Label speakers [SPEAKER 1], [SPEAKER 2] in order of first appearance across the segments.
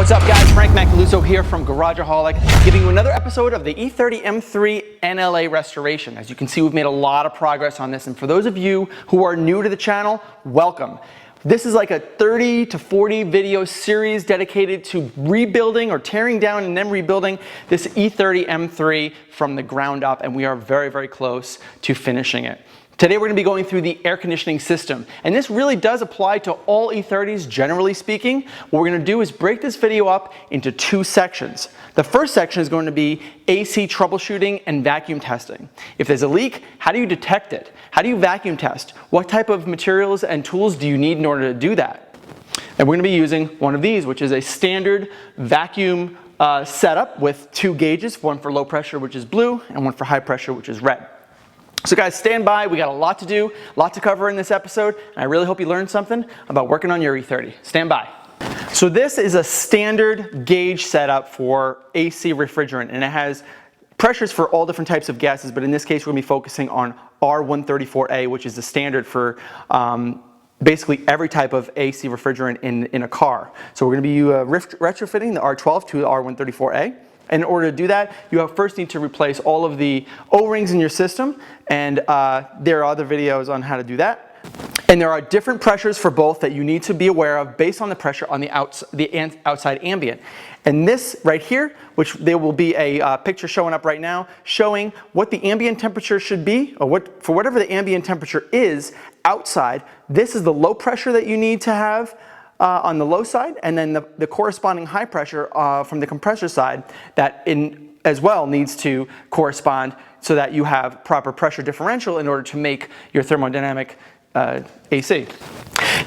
[SPEAKER 1] What's up guys, Frank Macaluso here from Garageaholic, giving you another episode of the E30 M3 NLA restoration. As you can see, we've made a lot of progress on this, and for those of you who are new to the channel, welcome. This is like a 30 to 40 video series dedicated to rebuilding or tearing down and then rebuilding this E30 M3 from the ground up, and we are very, very close to finishing it. Today we're going to be going through the air conditioning system, and this really does apply to all E30s generally speaking. What we're going to do is break this video up into two sections. The first section is going to be AC troubleshooting and vacuum testing. If there's a leak, how do you detect it? How do you vacuum test? What type of materials and tools do you need in order to do that? And we're going to be using one of these, which is a standard vacuum setup with two gauges, one for low pressure, which is blue, and one for high pressure, which is red. So guys, stand by. We got a lot to do, a lot to cover in this episode, and I really hope you learned something about working on your E30. Stand by. So this is a standard gauge setup for AC refrigerant, and it has pressures for all different types of gases, but in this case we're going to be focusing on R134a, which is the standard for basically every type of AC refrigerant in a car. So we're going to be retrofitting the R12 to the R134a. And in order to do that, you first need to replace all of the O-rings in your system, and there are other videos on how to do that. And there are different pressures for both that you need to be aware of based on the pressure on the outside ambient. And this right here, which there will be a picture showing up right now, showing what the ambient temperature should be, or for whatever the ambient temperature is outside. This is the low pressure that you need to have on the low side, and then the corresponding high pressure from the compressor side that as well needs to correspond so that you have proper pressure differential in order to make your thermodynamic AC.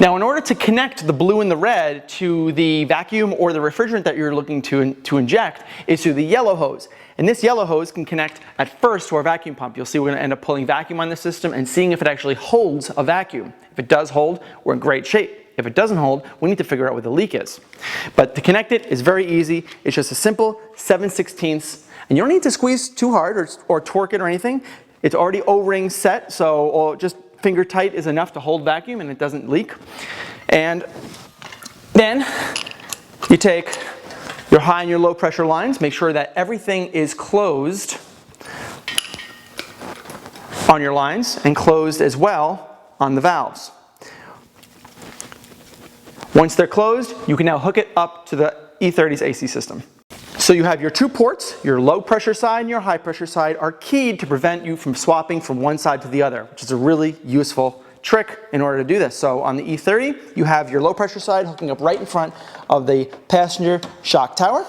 [SPEAKER 1] Now in order to connect the blue and the red to the vacuum or the refrigerant that you're looking to inject is through the yellow hose. And this yellow hose can connect at first to our vacuum pump. You'll see we're going to end up pulling vacuum on the system and seeing if it actually holds a vacuum. If it does hold, we're in great shape. If it doesn't hold, we need to figure out what the leak is. But to connect it is very easy. It's just a simple 7/16, and you don't need to squeeze too hard or torque it or anything. It's already O-ring set, so just finger tight is enough to hold vacuum and it doesn't leak. And then you take your high and your low pressure lines, make sure that everything is closed on your lines and closed as well on the valves. Once they're closed, you can now hook it up to the E30's AC system. So you have your two ports, your low pressure side and your high pressure side are keyed to prevent you from swapping from one side to the other, which is a really useful trick in order to do this. So on the E30, you have your low pressure side hooking up right in front of the passenger shock tower,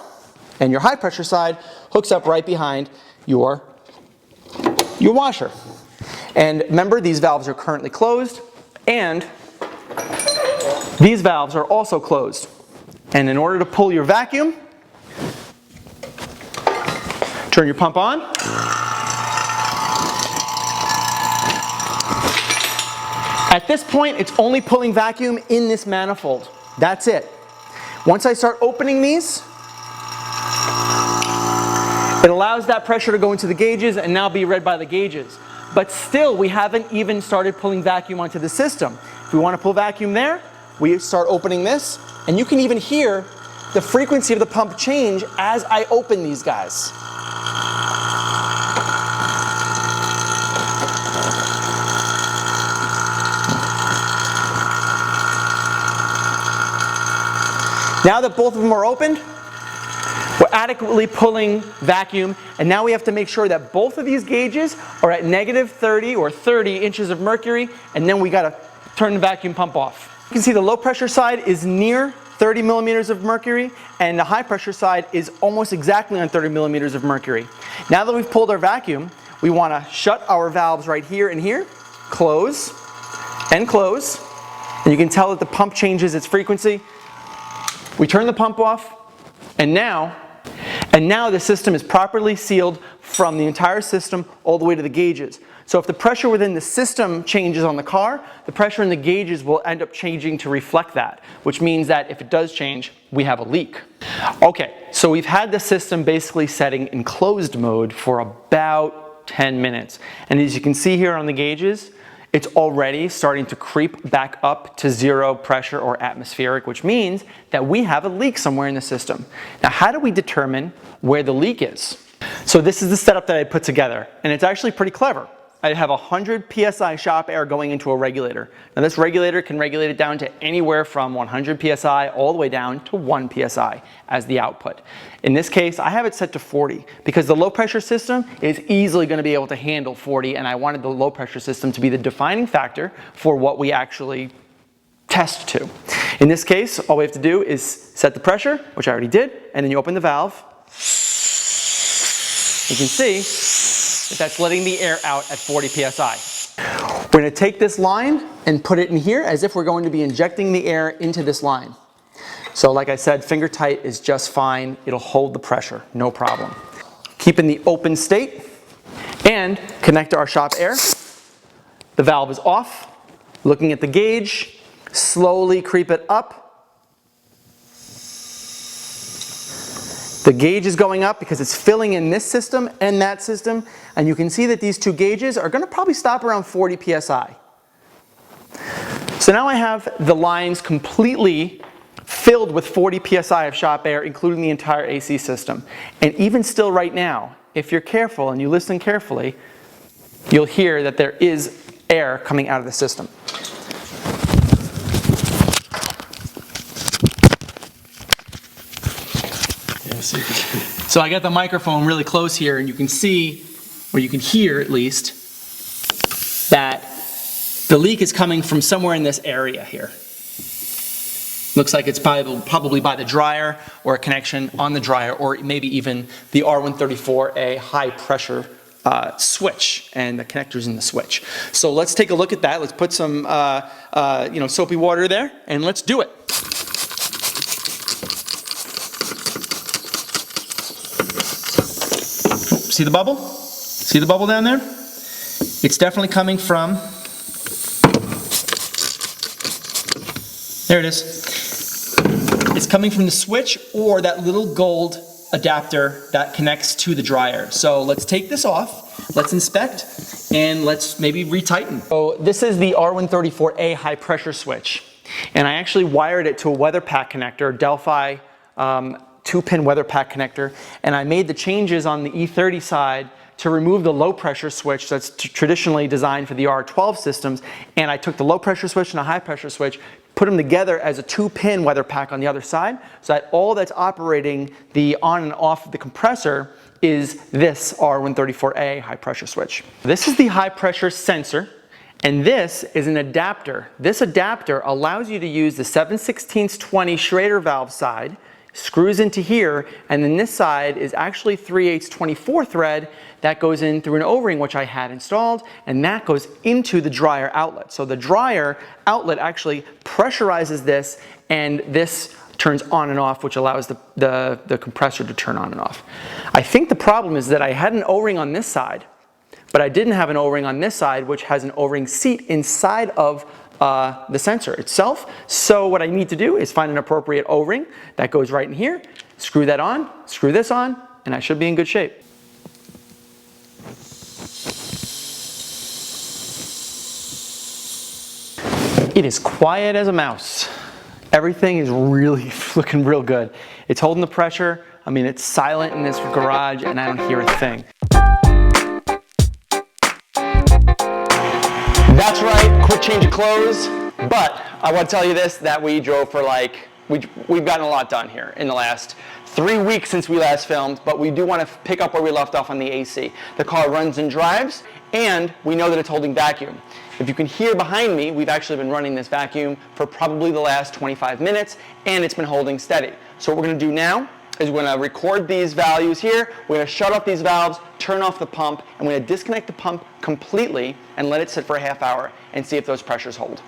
[SPEAKER 1] and your high pressure side hooks up right behind your washer. And remember, these valves are currently closed, and these valves are also closed. And in order to pull your vacuum, turn your pump on. At this point, it's only pulling vacuum in this manifold. That's it. Once I start opening these, it allows that pressure to go into the gauges and now be read by the gauges. But still, we haven't even started pulling vacuum onto the system. If we want to pull vacuum there, we start opening this, and you can even hear the frequency of the pump change as I open these guys. Now that both of them are opened, we're adequately pulling vacuum, and now we have to make sure that both of these gauges are at -30 or 30 inches of mercury, and then we got to turn the vacuum pump off. You can see the low pressure side is near 30 millimeters of mercury, and the high pressure side is almost exactly on 30 millimeters of mercury. Now that we've pulled our vacuum, we want to shut our valves right here and here, close, and you can tell that the pump changes its frequency. We turn the pump off, and now the system is properly sealed from the entire system all the way to the gauges. So if the pressure within the system changes on the car, the pressure in the gauges will end up changing to reflect that, which means that if it does change, we have a leak. Okay, so we've had the system basically setting in closed mode for about 10 minutes. And as you can see here on the gauges, it's already starting to creep back up to 0 pressure or atmospheric, which means that we have a leak somewhere in the system. Now, how do we determine where the leak is? So this is the setup that I put together, and it's actually pretty clever. I have 100 psi shop air going into a regulator. Now this regulator can regulate it down to anywhere from 100 psi all the way down to 1 psi as the output. In this case, I have it set to 40 because the low pressure system is easily going to be able to handle 40, and I wanted the low pressure system to be the defining factor for what we actually test to. In this case, all we have to do is set the pressure, which I already did, and then you open the valve. You can see that that's letting the air out at 40 psi. We're going to take this line and put it in here as if we're going to be injecting the air into this line. So like I said, finger tight is just fine. It'll hold the pressure, no problem. Keep in the open state and connect to our shop air. The valve is off. Looking at the gauge, slowly creep it up. The gauge is going up because it's filling in this system and that system, and you can see that these two gauges are going to probably stop around 40 psi. So now I have the lines completely filled with 40 psi of shop air, including the entire AC system. And even still right now, if you're careful and you listen carefully, you'll hear that there is air coming out of the system. So I got the microphone really close here, and you can see, or you can hear at least, that the leak is coming from somewhere in this area here. Looks like it's probably by the dryer, or a connection on the dryer, or maybe even the R134a high pressure switch and the connectors in the switch. So let's take a look at that. Let's put some soapy water there, and let's do it. See the bubble? See the bubble down there? It's definitely coming from, there it is. It's coming from the switch or that little gold adapter that connects to the dryer. So let's take this off, let's inspect, and let's maybe retighten. So this is the R134a high pressure switch, and I actually wired it to a weather pack connector, Delphi 2-pin weather pack connector, and I made the changes on the E30 side to remove the low pressure switch that's traditionally designed for the R12 systems, and I took the low pressure switch and a high pressure switch, put them together as a 2-pin weather pack on the other side, so that all that's operating the on and off of the compressor is this R134a high pressure switch. This is the high pressure sensor, and this is an adapter. This adapter allows you to use the 7/16/20 Schrader valve side, screws into here, and then this side is actually 3/8 24 thread that goes in through an O-ring which I had installed, and that goes into the dryer outlet. So the dryer outlet actually pressurizes this, and this turns on and off, which allows the compressor to turn on and off. I think the problem is that I had an O-ring on this side, but I didn't have an O-ring on this side, which has an O-ring seat inside of the sensor itself. So what I need to do is find an appropriate O-ring that goes right in here, screw that on, screw this on, and I should be in good shape. It is quiet as a mouse. Everything is really looking real good. It's holding the pressure. I mean, it's silent in this garage and I don't hear a thing. That's right, quick change of clothes, but I want to tell you this, that we drove for we've gotten a lot done here in the last 3 weeks since we last filmed, but we do want to pick up where we left off on the AC. The car runs and drives, and we know that it's holding vacuum. If you can hear behind me, we've actually been running this vacuum for probably the last 25 minutes, and it's been holding steady. So what we're going to do now is we're going to record these values here, we're going to shut off these valves, turn off the pump, and we're going to disconnect the pump completely and let it sit for a half hour and see if those pressures hold.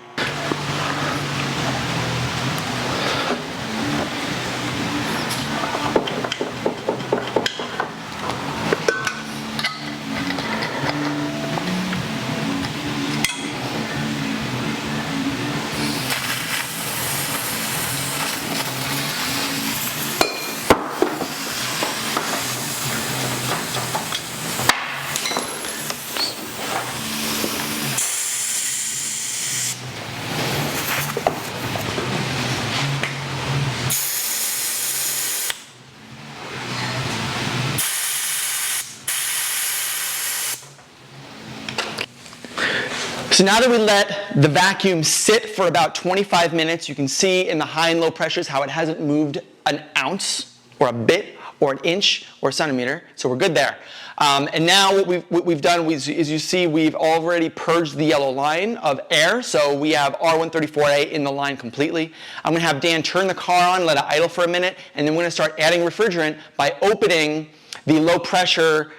[SPEAKER 1] So now that we let the vacuum sit for about 25 minutes, you can see in the high and low pressures how it hasn't moved an ounce or a bit or an inch or a centimeter, so we're good there. And now what we've done is, you see, we've already purged the yellow line of air, so we have R134a in the line completely. I'm going to have Dan turn the car on, let it idle for a minute, and then we're going to start adding refrigerant by opening the low pressure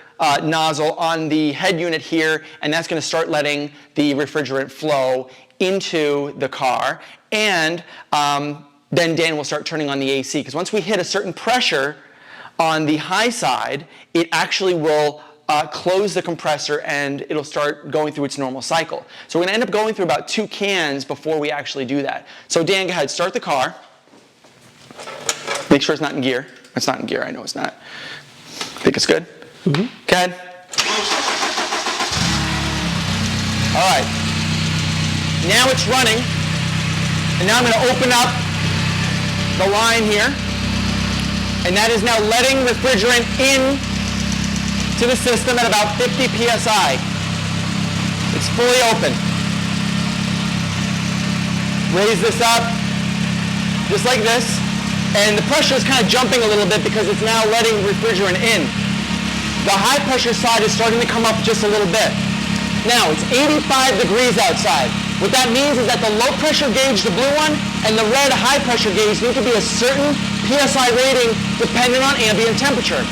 [SPEAKER 1] nozzle on the head unit here, and that's going to start letting the refrigerant flow into the car. And then Dan will start turning on the AC, because once we hit a certain pressure on the high side, it actually will close the compressor and it'll start going through its normal cycle. So we're going to end up going through about 2 cans before we actually do that. So Dan, go ahead, start the car. Make sure it's not in gear. It's not in gear, I know it's not. Think it's good? Mm-hmm. Go ahead. All right. Now it's running. And now I'm going to open up the line here. And that is now letting refrigerant in to the system at about 50 psi. It's fully open. Raise this up, just like this. And the pressure is kind of jumping a little bit because it's now letting refrigerant in. The high pressure side is starting to come up just a little bit. Now, it's 85 degrees outside. What that means is that the low pressure gauge, the blue one, and the red high pressure gauge need to be a certain PSI rating dependent on ambient temperature.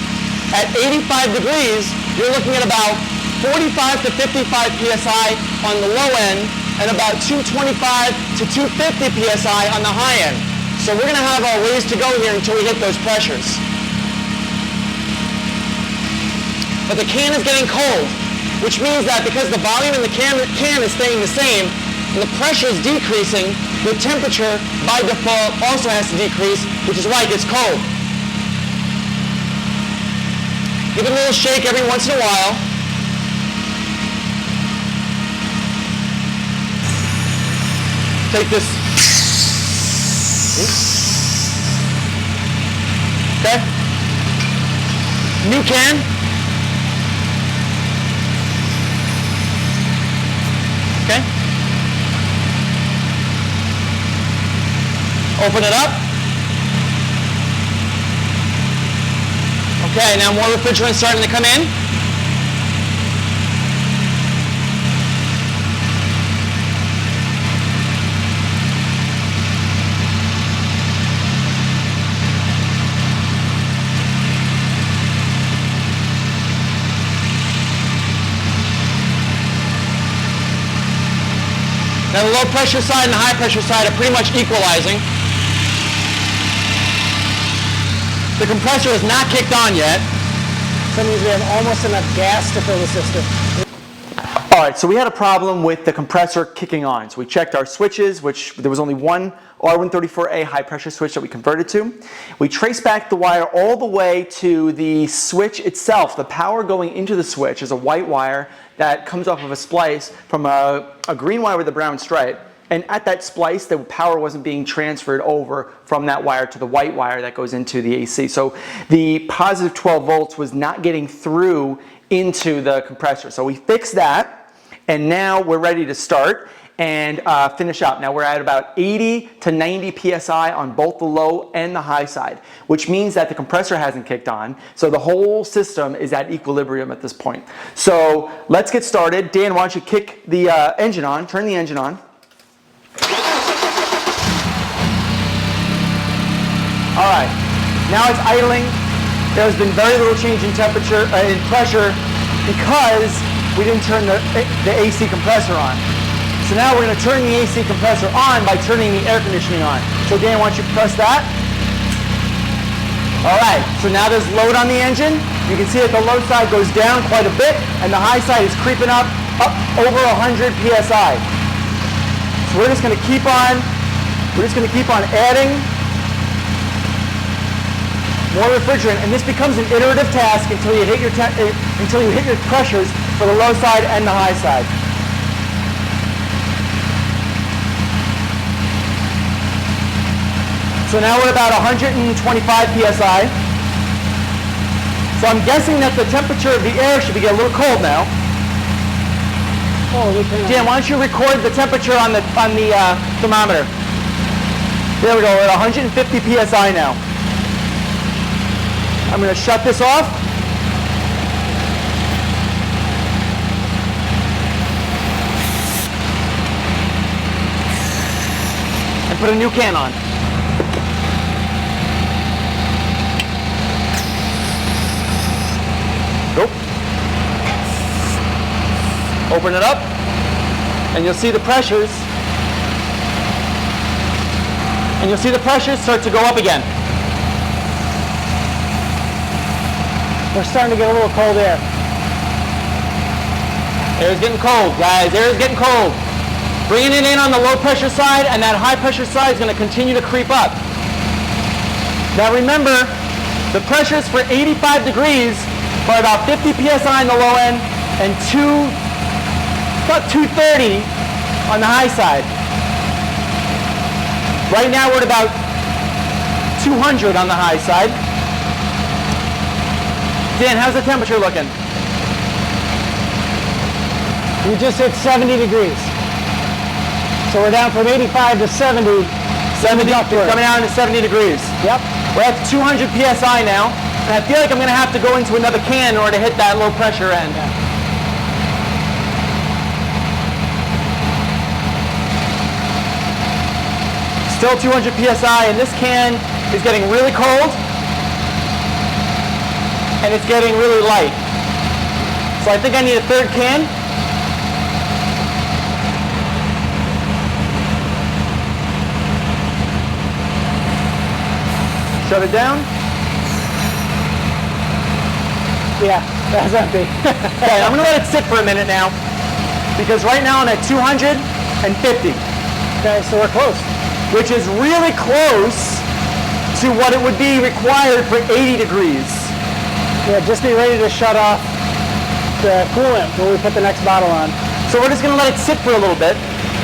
[SPEAKER 1] At 85 degrees, you're looking at about 45 to 55 PSI on the low end and about 225 to 250 PSI on the high end. So we're going to have our ways to go here until we hit those pressures. But the can is getting cold, which means that because the volume in the can is staying the same, and the pressure is decreasing, the temperature by default also has to decrease, which is why it gets cold. Give it a little shake every once in a while. Take this. Okay. New can. Okay. Open it up. Okay, now more refrigerant starting to come in. Now the low pressure side and the high pressure side are pretty much equalizing. The compressor is not kicked on yet.
[SPEAKER 2] So that means we have almost enough gas to fill the system.
[SPEAKER 1] All right, so we had a problem with the compressor kicking on. So we checked our switches, which there was only one R134a high pressure switch that we converted to. We traced back the wire all the way to the switch itself. The power going into the switch is a white wire that comes off of a splice from a green wire with a brown stripe. And at that splice, the power wasn't being transferred over from that wire to the white wire that goes into the AC. So the positive 12 volts was not getting through into the compressor. So we fixed that, and now we're ready to start and finish up. Now we're at about 80 to 90 psi on both the low and the high side, which means that the compressor hasn't kicked on. So the whole system is at equilibrium at this point. So let's get started. Dan, why don't you kick the engine on, turn the engine on. All right, now it's idling. There's been very little change in temperature, in pressure, because we didn't turn the AC compressor on. So now we're going to turn the AC compressor on by turning the air conditioning on. So Dan, why don't you press that? All right, so now there's load on the engine. You can see that the low side goes down quite a bit, and the high side is creeping up over 100 psi. So we're just going to keep on adding more refrigerant, and this becomes an iterative task until you hit your pressures for the low side and the high side. So now we're about 125 psi. So I'm guessing that the temperature of the air should be getting a little cold now.
[SPEAKER 2] Oh, we can.
[SPEAKER 1] Dan, why don't you record the temperature on the thermometer? There we go, we're at 150 psi now. I'm going to shut this off. And put a new can on. Nope. Open it up, and you'll see the pressures. And you'll see the pressures start to go up again.
[SPEAKER 2] We're starting to get a little cold air.
[SPEAKER 1] Air's getting cold, guys. Air's getting cold. Bringing it in on the low pressure side, and that high pressure side is going to continue to creep up. Now remember, the pressures for 85 degrees are about 50 psi on the low end and about 230 on the high side. Right now we're at about 200 on the high side. Dan, how's the temperature looking?
[SPEAKER 2] We just hit 70 degrees. So we're down from 85 to 70.
[SPEAKER 1] 70, coming down to 70 degrees.
[SPEAKER 2] Yep.
[SPEAKER 1] We're at 200 psi now, and I feel like I'm going to have to go into another can in order to hit that low pressure end.
[SPEAKER 2] Yeah.
[SPEAKER 1] Still 200 psi, and this can is getting really cold, and it's getting really light. So I think I need a third can. Shut it down.
[SPEAKER 2] Yeah, that's empty.
[SPEAKER 1] Okay, I'm going to let it sit for a minute now, because right now I'm at 250.
[SPEAKER 2] Okay, so we're close.
[SPEAKER 1] Which is really close to what it would be required for 80 degrees.
[SPEAKER 2] Yeah, just be ready to shut off the coolant when we put the next bottle on.
[SPEAKER 1] So we're just going to let it sit for a little bit,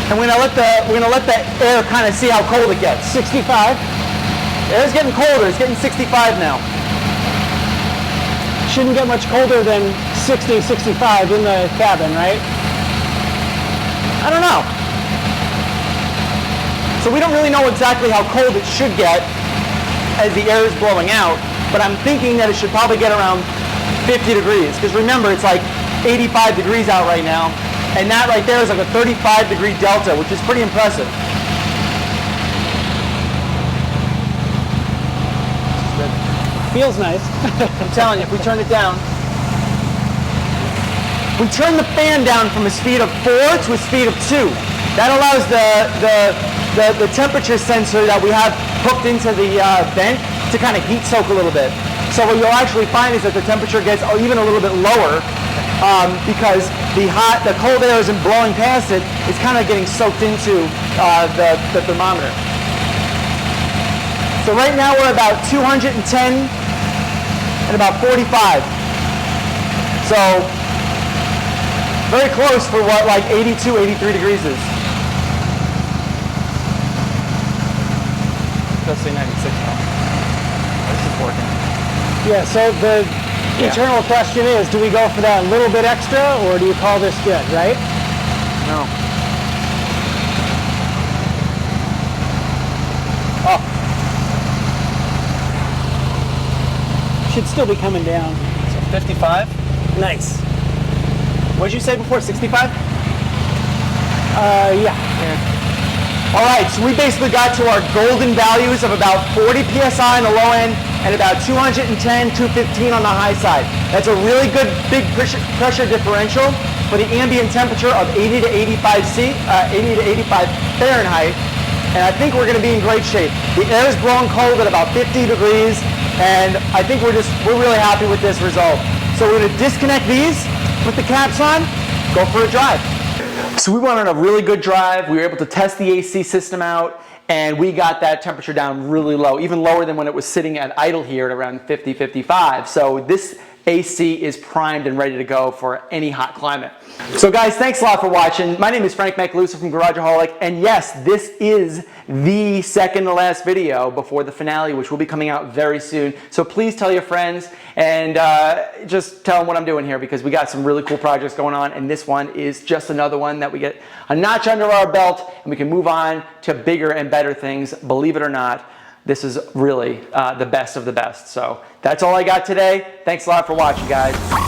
[SPEAKER 1] and we're going to let the air kind of see how cold it gets.
[SPEAKER 2] 65.
[SPEAKER 1] Air's getting colder. It's getting 65 now.
[SPEAKER 2] Shouldn't get much colder than 60, 65 in the cabin, right?
[SPEAKER 1] I don't know. So we don't really know exactly how cold it should get as the air is blowing out, but I'm thinking that it should probably get around 50 degrees, because remember, it's like 85 degrees out right now, and that right there is like a 35 degree delta, which is pretty impressive.
[SPEAKER 2] Feels nice.
[SPEAKER 1] I'm telling you, if we turn it down, we turn the fan down from a speed of 4 to a speed of 2. That allows the temperature sensor that we have hooked into the vent to kind of heat soak a little bit. So what you'll actually find is that the temperature gets even a little bit lower because the cold air isn't blowing past it. It's kind of getting soaked into the thermometer. So right now we're about 210 and about 45. So very close for what like 82, 83 degrees is. Let's say 96 now. This is working.
[SPEAKER 2] Yeah, so the eternal question is, do we go for that little bit extra, or do you call this good, right?
[SPEAKER 1] No.
[SPEAKER 2] Oh. Should still be coming down.
[SPEAKER 1] So 55.
[SPEAKER 2] Nice.
[SPEAKER 1] What did you say before, 65?
[SPEAKER 2] Yeah.
[SPEAKER 1] All right, so we basically got to our golden values of about 40 psi on the low end and about 210, 215 on the high side. That's a really good big pressure differential for the ambient temperature of 80 to 85 Fahrenheit. And I think we're going to be in great shape. The air is blowing cold at about 50 degrees, and I think we're really happy with this result. So we're going to disconnect these, put the caps on, go for a drive. So we went on a really good drive. We were able to test the AC system out, and we got that temperature down really low, even lower than when it was sitting at idle here at around 50, 55. So this AC is primed and ready to go for any hot climate. So guys, thanks a lot for watching. My name is Frank Macaluso from Garageaholic, and yes, this is the second to last video before the finale, which will be coming out very soon. So please tell your friends and just tell them what I'm doing here, because we got some really cool projects going on, and this one is just another one that we get a notch under our belt and we can move on to bigger and better things. Believe it or not, this is really the best of the best. So that's all I got today. Thanks a lot for watching, guys.